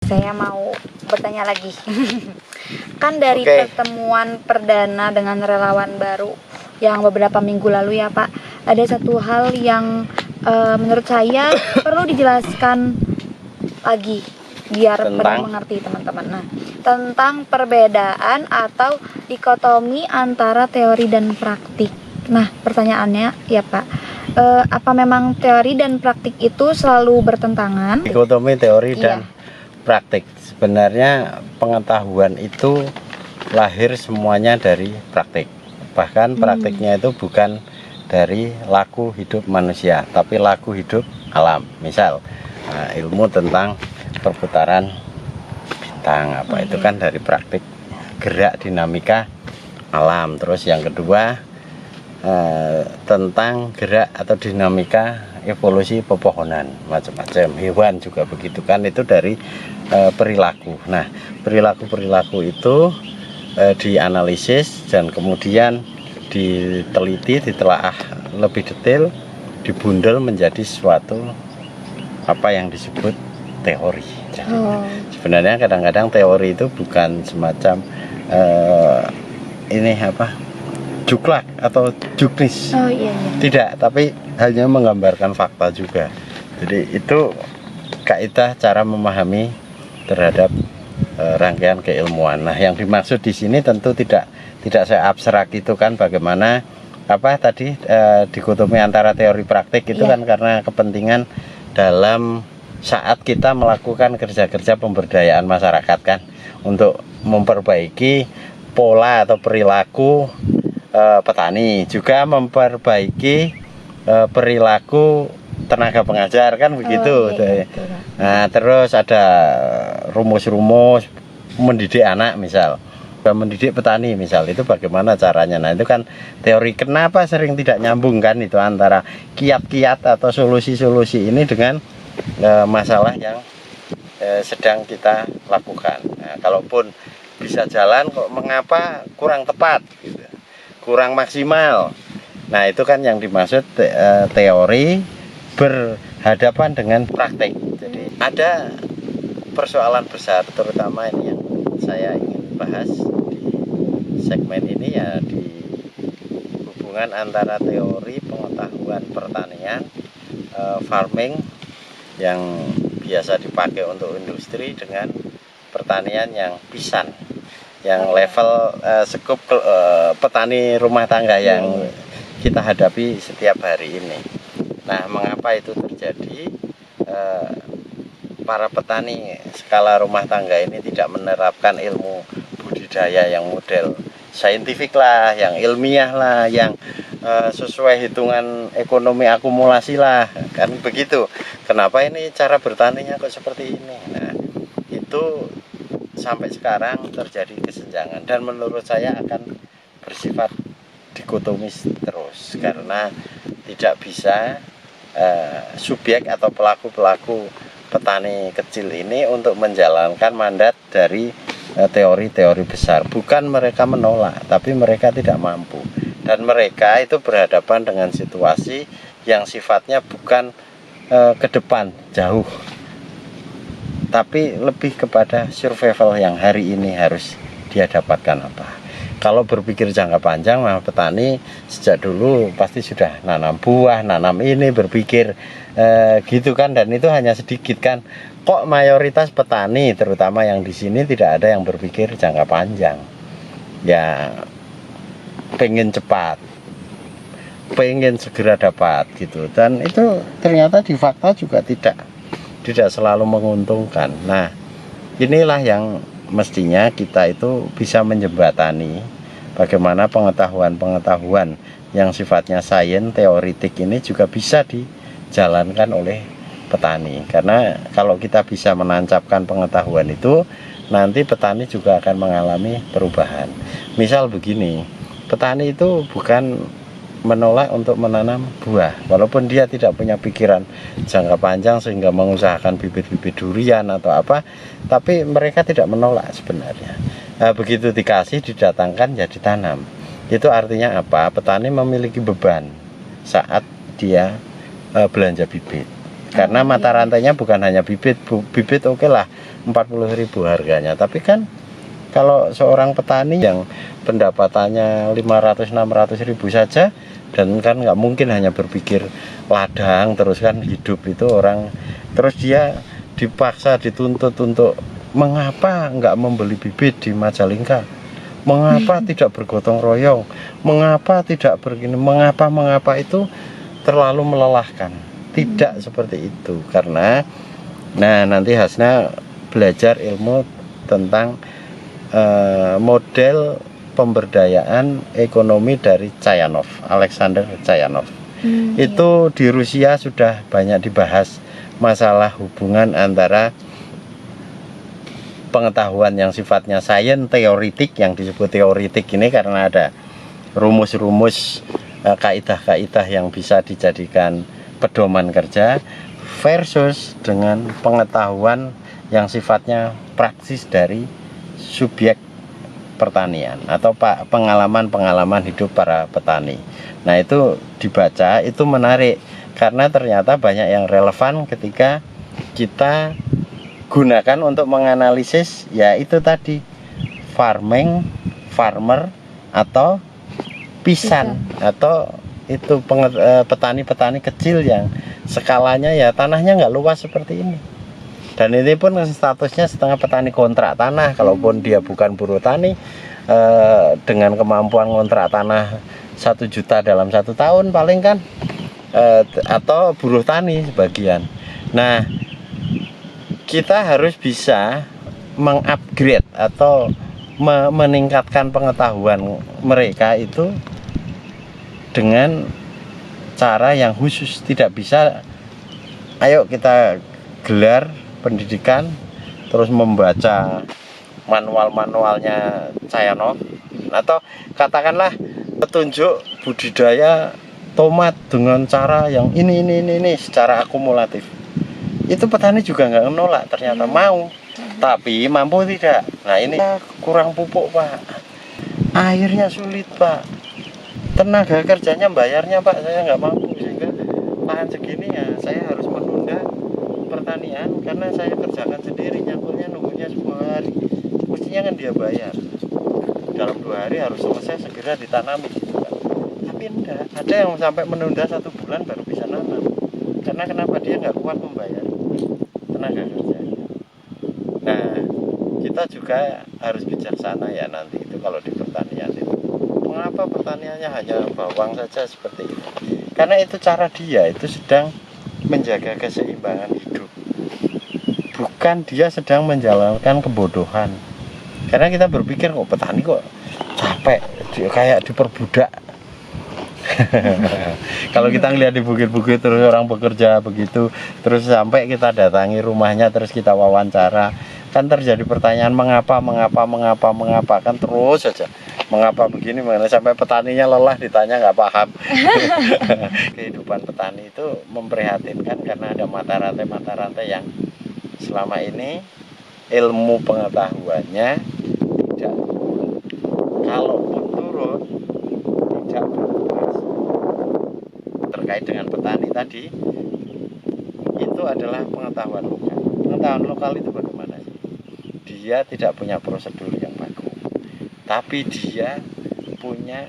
Saya mau bertanya lagi. Kan dari pertemuan perdana dengan relawan baru yang beberapa minggu lalu ya Pak, ada satu hal yang menurut saya perlu dijelaskan lagi biar pada mengerti teman-teman. Nah, tentang perbedaan atau dikotomi antara teori dan praktik. Nah, pertanyaannya ya Pak, apa memang teori dan praktik itu selalu bertentangan? Dikotomi teori dan praktik. Sebenarnya pengetahuan itu lahir semuanya dari praktik. Bahkan praktiknya itu bukan dari laku hidup manusia, tapi laku hidup alam. Misal ilmu tentang perputaran bintang itu kan dari praktik gerak dinamika alam. Terus yang kedua tentang gerak atau dinamika evolusi pepohonan, macam-macam hewan juga begitu kan, itu dari perilaku. Nah, perilaku itu dianalisis dan kemudian diteliti, ditelaah lebih detail, dibundel menjadi suatu apa yang disebut teori. Jadi, sebenarnya kadang-kadang teori itu bukan semacam juklak atau juknis, tidak, tapi hanya menggambarkan fakta juga. Jadi itu kaidah cara memahami terhadap rangkaian keilmuan. Nah, yang dimaksud di sini tentu tidak saya abstrak itu kan, bagaimana tadi dikotomi antara teori praktik itu kan karena kepentingan dalam saat kita melakukan kerja-kerja pemberdayaan masyarakat kan, untuk memperbaiki pola atau perilaku petani, juga memperbaiki perilaku tenaga pengajar kan begitu. Nah, terus ada rumus-rumus mendidik anak, misal mendidik petani misal, itu bagaimana caranya. Nah, itu kan teori. Kenapa sering tidak nyambung kan itu antara kiat-kiat atau solusi-solusi ini dengan masalah yang sedang kita lakukan. Nah, kalaupun bisa jalan, kok mengapa kurang tepat gitu, kurang maksimal. Nah, itu kan yang dimaksud teori berhadapan dengan praktek. Jadi ada persoalan besar, terutama ini yang saya ingin bahas di segmen ini, ya di hubungan antara teori pengetahuan pertanian, farming yang biasa dipakai untuk industri, dengan pertanian yang pisan, yang level skup petani rumah tangga yang kita hadapi setiap hari ini. Nah, mengapa itu terjadi? Para petani skala rumah tangga ini tidak menerapkan ilmu budidaya yang model saintifik lah, yang ilmiah lah, yang sesuai hitungan ekonomi akumulasi lah, kan begitu. Kenapa ini cara bertaninya kok seperti ini? Nah, itu sampai sekarang terjadi kesenjangan, dan menurut saya akan bersifat dikotomis terus, karena tidak bisa subjek atau pelaku-pelaku petani kecil ini untuk menjalankan mandat dari teori-teori besar. Bukan mereka menolak, tapi mereka tidak mampu, dan mereka itu berhadapan dengan situasi yang sifatnya bukan ke depan jauh, tapi lebih kepada survival yang hari ini harus dia dapatkan apa. Kalau berpikir jangka panjang, mah petani sejak dulu pasti sudah nanam buah, nanam ini, berpikir gitu kan, dan itu hanya sedikit kan. Kok mayoritas petani, terutama yang di sini, tidak ada yang berpikir jangka panjang. Ya pengen cepat, pengen segera dapat gitu, dan itu ternyata di fakta juga tidak selalu menguntungkan. Nah, inilah yang mestinya kita itu bisa menjembatani bagaimana pengetahuan-pengetahuan yang sifatnya sains teoritik ini juga bisa dijalankan oleh petani. Karena kalau kita bisa menancapkan pengetahuan itu, nanti petani juga akan mengalami perubahan. Misal begini, petani itu bukan menolak untuk menanam buah, walaupun dia tidak punya pikiran jangka panjang sehingga mengusahakan bibit-bibit durian atau apa, tapi mereka tidak menolak sebenarnya. Begitu dikasih, didatangkan, ya ditanam. Itu artinya apa? Petani memiliki beban saat dia belanja bibit. karena mata rantainya bukan hanya bibit. Bibit oke lah 40.000 harganya, tapi kan kalau seorang petani yang pendapatannya 500-600 ribu saja, dan kan nggak mungkin hanya berpikir ladang terus kan hidup itu orang, terus dia dipaksa dituntut untuk mengapa nggak membeli bibit di Majalengka, mengapa tidak bergotong royong, mengapa tidak begini, mengapa itu terlalu melelahkan. Tidak seperti itu, karena nanti Hasna belajar ilmu tentang model pemberdayaan ekonomi dari Chayanov, Alexander Chayanov. Itu di Rusia sudah banyak dibahas masalah hubungan antara pengetahuan yang sifatnya sains teoritik, yang disebut teoritik ini karena ada rumus-rumus, kaidah-kaidah yang bisa dijadikan pedoman kerja, versus dengan pengetahuan yang sifatnya praksis dari subjek pertanian atau pengalaman-pengalaman hidup para petani. Nah, itu dibaca, itu menarik karena ternyata banyak yang relevan ketika kita gunakan untuk menganalisis, ya itu tadi farmer atau pisan atau itu petani-petani kecil yang skalanya ya tanahnya nggak luas seperti ini. Dan ini pun statusnya setengah petani kontrak tanah, kalaupun dia bukan buruh tani, dengan kemampuan kontrak tanah 1 juta dalam 1 tahun paling kan, atau buruh tani sebagian. Nah, kita harus bisa mengupgrade atau meningkatkan pengetahuan mereka itu dengan cara yang khusus. Tidak bisa ayo kita gelar pendidikan terus membaca manual-manualnya Chayanov, atau katakanlah petunjuk budidaya tomat dengan cara yang ini secara akumulatif. Itu petani juga nggak menolak, ternyata mau, tapi mampu tidak. Nah, ini kurang pupuk Pak, airnya sulit Pak, tenaga kerjanya bayarnya Pak saya nggak mampu, sehingga lahan segini ya saya harus menunda pertanian karena saya kerjakan sendiri, nyangkulnya nunggunya 10 hari, mestinya kan dia bayar dalam 2 hari harus selesai, segera ditanami gitu kan. Tapi enggak, ada yang sampai menunda 1 bulan baru bisa nanam. Karena kenapa? Dia nggak kuat membayar tenaga kerjanya. Nah, kita juga harus bijaksana ya nanti itu kalau di pertanian itu. Mengapa pertaniannya hanya bawang saja seperti itu? Karena itu cara dia, itu sedang menjaga keseimbangan hidup. Bukan dia sedang menjalankan kebodohan. Karena kita berpikir kok petani kok capek, kayak diperbudak. Kalau kita ngeliat di bukit-bukit terus orang bekerja begitu, terus sampai kita datangi rumahnya terus kita wawancara, kan terjadi pertanyaan mengapa kan terus saja mengapa begini, sampai petaninya lelah ditanya nggak paham. Kehidupan petani itu memprihatinkan karena ada mata rantai yang selama ini ilmu pengetahuannya tidak, kalaupun turun tidak berubah. Terkait dengan petani tadi itu adalah pengetahuan lokal. Pengetahuan lokal itu bagaimana? Dia tidak punya prosedur yang bagus, tapi dia punya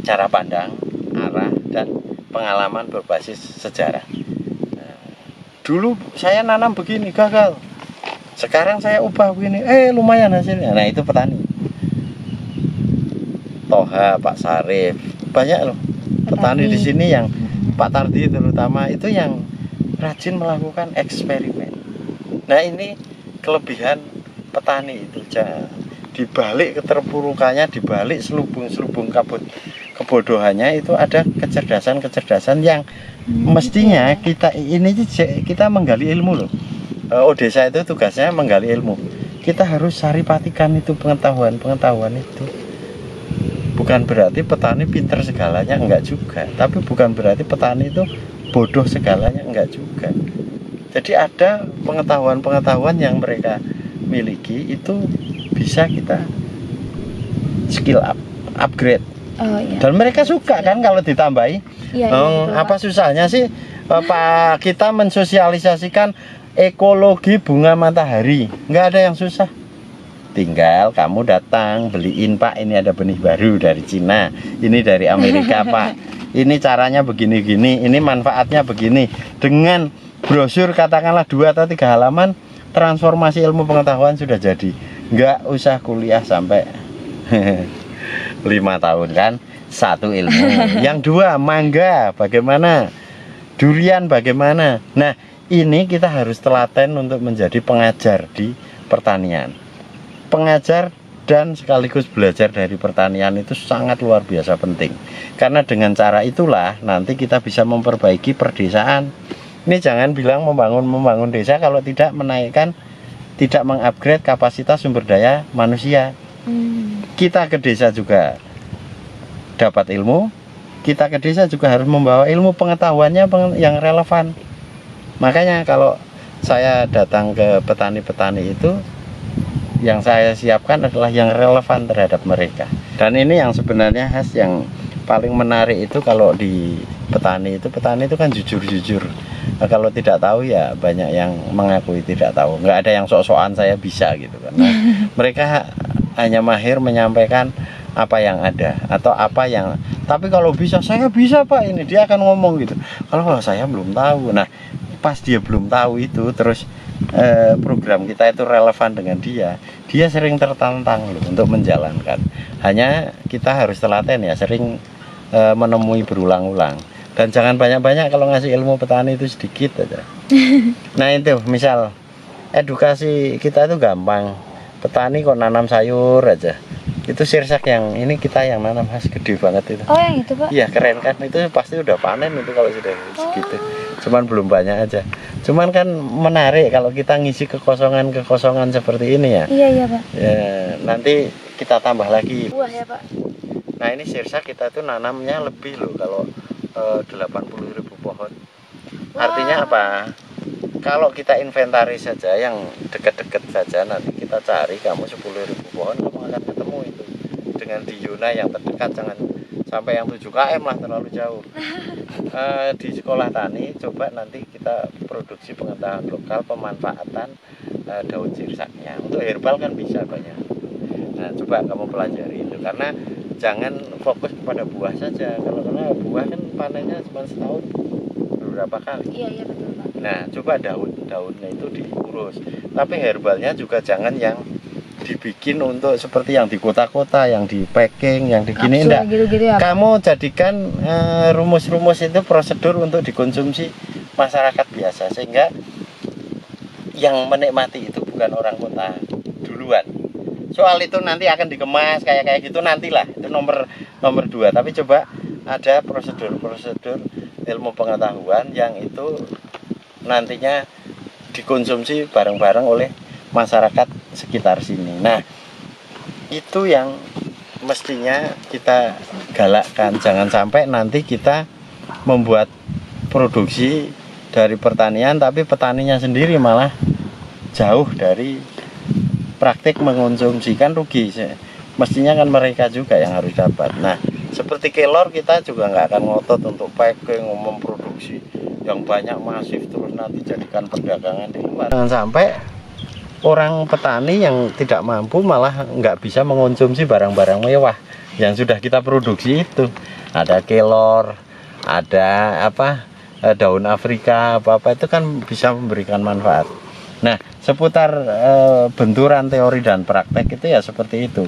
cara pandang, arah, dan pengalaman berbasis sejarah. Nah, dulu saya nanam begini gagal, sekarang saya ubah begini, lumayan hasilnya. Nah, itu petani. Toha, Pak Sarif, banyak loh petani di sini yang Pak Tardi terutama itu yang rajin melakukan eksperimen. Nah, ini kelebihan petani itu, di balik keterpurukannya, di balik selubung-selubung kebodohannya itu ada kecerdasan-kecerdasan yang mestinya kita menggali ilmu loh. Desa itu tugasnya menggali ilmu. Kita harus saripatikan itu pengetahuan itu. Bukan berarti petani pinter segalanya, enggak juga. Tapi bukan berarti petani itu bodoh segalanya, enggak juga. Jadi ada pengetahuan-pengetahuan yang mereka miliki itu bisa kita skill upgrade. Dan mereka suka kan kalau ditambahi. Apa susahnya sih Pak, kita mensosialisasikan ekologi bunga matahari, nggak ada yang susah. Tinggal kamu datang beliin, Pak, ini ada benih baru dari Cina, ini dari Amerika, Pak, ini caranya begini-gini, ini manfaatnya begini. Dengan brosur katakanlah 2 atau 3 halaman, transformasi ilmu pengetahuan sudah jadi. Nggak usah kuliah sampai 5 tahun kan, 1 ilmu. Yang 2, mangga bagaimana, durian bagaimana. Nah, ini kita harus telaten untuk menjadi pengajar di pertanian. Pengajar dan sekaligus belajar dari pertanian itu sangat luar biasa penting. Karena dengan cara itulah nanti kita bisa memperbaiki perdesaan. Ini jangan bilang membangun desa kalau tidak menaikkan, tidak mengupgrade kapasitas sumber daya manusia. Kita ke desa juga dapat ilmu, kita ke desa juga harus membawa ilmu pengetahuannya yang relevan. Makanya kalau saya datang ke petani-petani itu, yang saya siapkan adalah yang relevan terhadap mereka. Dan ini yang sebenarnya khas, yang paling menarik itu kalau di petani itu kan jujur-jujur. Nah, kalau tidak tahu ya banyak yang mengakui tidak tahu. Nggak ada yang sok-sokan saya bisa gitu kan. Nah, mereka hanya mahir menyampaikan apa yang ada atau apa yang, tapi kalau bisa, saya bisa, Pak, ini dia akan ngomong gitu. Kalau saya belum tahu. Nah, pas dia belum tahu itu, terus program kita itu relevan dengan dia sering tertantang loh untuk menjalankan. Hanya kita harus telaten ya, sering menemui berulang-ulang. Dan jangan banyak-banyak, kalau ngasih ilmu petani itu sedikit aja. Nah itu misal edukasi kita itu gampang, petani kok nanam sayur aja, itu sirsak yang ini kita yang nanam khas gede banget itu. Oh yang itu, Pak? Iya keren kan, itu pasti udah panen itu kalau sudah segitu. Cuman belum banyak aja. Cuman kan menarik kalau kita ngisi kekosongan seperti ini ya. Iya Pak. Ya, nanti kita tambah lagi. Buah ya, Pak. Nah ini sirsak kita tuh nanamnya lebih loh kalau 80.000 pohon. Artinya apa? Kalau kita inventaris saja yang dekat-dekat saja, nanti kita cari kamu 10.000 pohon, kamu akan ketemu itu. Dengan di Yuna yang terdekat, jangan sampai yang 7 km lah, terlalu jauh. Di sekolah tani coba nanti kita produksi pengetahuan lokal pemanfaatan daun sirsaknya. Untuk herbal kan bisa banyak. Nah coba kamu pelajari itu, karena jangan fokus kepada buah saja. Karena buah kan panennya cuma setahun beberapa kali. Iya betul, Pak. Nah coba daunnya itu diurus. Tapi herbalnya juga jangan yang dibikin untuk seperti yang di kota-kota, yang di packing, yang di gini, enggak. Gitu-gitu ya, kamu jadikan rumus-rumus itu prosedur untuk dikonsumsi masyarakat biasa, sehingga yang menikmati itu bukan orang kota duluan. Soal itu nanti akan dikemas kayak gitu nantilah, itu nomor 2. Tapi coba ada prosedur ilmu pengetahuan yang itu nantinya dikonsumsi bareng-bareng oleh masyarakat sekitar sini. Nah itu yang mestinya kita galakkan. Jangan sampai nanti kita membuat produksi dari pertanian tapi petaninya sendiri malah jauh dari praktik mengonsumsi, kan rugi. Mestinya kan mereka juga yang harus dapat. Nah seperti kelor, kita juga nggak akan ngotot untuk packing, memproduksi yang banyak masif terus nanti jadikan perdagangan di luar. Jangan sampai orang petani yang tidak mampu malah nggak bisa mengonsumsi barang-barang mewah yang sudah kita produksi itu. Ada kelor, ada daun Afrika, apa itu kan bisa memberikan manfaat. Nah seputar benturan teori dan praktek itu ya seperti itu.